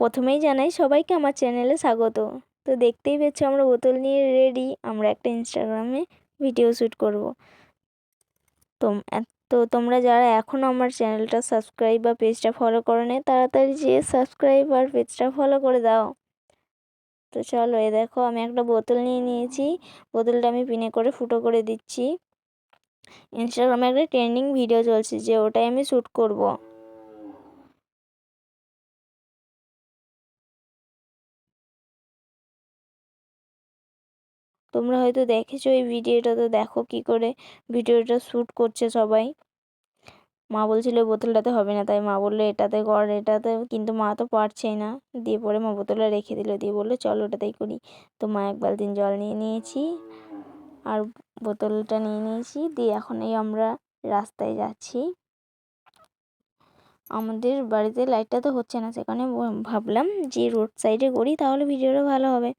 প্রথমেই জানাই সবাইকে আমার চ্যানেলে স্বাগত। তো দেখতেই পেয়েছো আমরা বোতল নিয়ে রেডি, আমরা একটা ইনস্টাগ্রামে ভিডিও শ্যুট করব। তো তোমরা যারা এখনও আমার চ্যানেলটা সাবস্ক্রাইব বা পেজটা ফলো করো নি, তাড়াতাড়ি যেয়ে সাবস্ক্রাইব আর পেজটা ফলো করে দাও। তো চলো, দেখো আমি একটা বোতল নিয়ে নিয়েছি, বোতলটা আমি পিনে করে ফুটো করে দিচ্ছি। ইনস্টাগ্রামে একটা ট্রেন্ডিং ভিডিও চলছে যে ওটাই আমি শ্যুট করব। তোমরা হয়তো দেখেছো এই ভিডিওটা, তো দেখো কি করে ভিডিওটা শ্যুট করছে সবাই। মা বলছিল বোতলটাতে হবে না, তাই মা বললো এটাতে কর, এটাতে, কিন্তু মা তো পারছেই না। দিয়ে পরে মা বোতলটা রেখে দিল, দিয়ে বললো চলো ওটাতেই করি। তো মা এক বালতি জল নিয়ে নিয়েছি আর বোতলটা নিয়ে নিয়েছি, দিয়ে এখন এই আমরা রাস্তায় যাচ্ছি। আমাদের বাড়িতে লাইটটা তো হচ্ছে না, সেখানে ভাবলাম যে রোড সাইডে করি তাহলে ভিডিওটা ভালো হবে।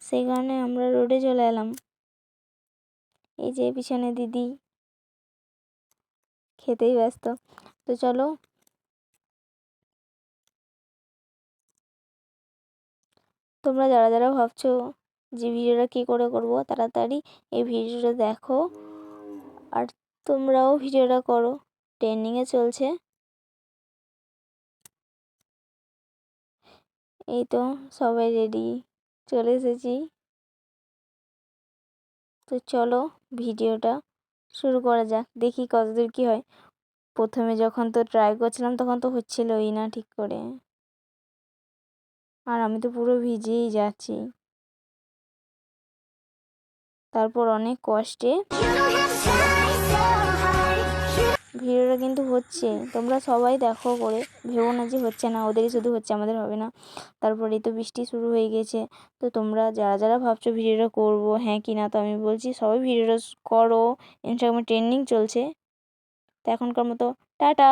সেই কারণে আমরা রোডে চলে এলাম। এই যে পিছনে দিদি খেতেই ব্যস্ত। তো চলো, তোমরা যারা যারা ভাবছো যে ভিডিওটা কী করে করব, তাড়াতাড়ি এই ভিডিওটা দেখো আর তোমরাও ভিডিওটা করো, ট্রেন্ডিংয়ে চলছে। এই তো সবাই রেডি, চলে এসেছি। তো চলো ভিডিওটা শুরু করা যাক, দেখি কতদূর কী হয়। প্রথমে যখন তো ট্রাই করছিলাম তখন তো হচ্ছিলই না ঠিক করে, আর আমি তো পুরো ভিজেই যাচ্ছি। তারপর অনেক কষ্টে ভিডিওটা কিন্তু হচ্ছে, তোমরা সবাই দেখো করে, ভেবো না যে হচ্ছে না, ওদেরই শুধু হচ্ছে আমাদের হবে না। তারপরেই তো বৃষ্টি শুরু হয়ে গেছে। তো তোমরা যারা যারা ভাবছো ভিডিওটা করবো হ্যাঁ কি না, তো আমি বলছি সবাই ভিডিওটা করো, ইনস্টাগ্রামে ট্রেন্ডিং চলছে। তো এখনকার মতো টাটা।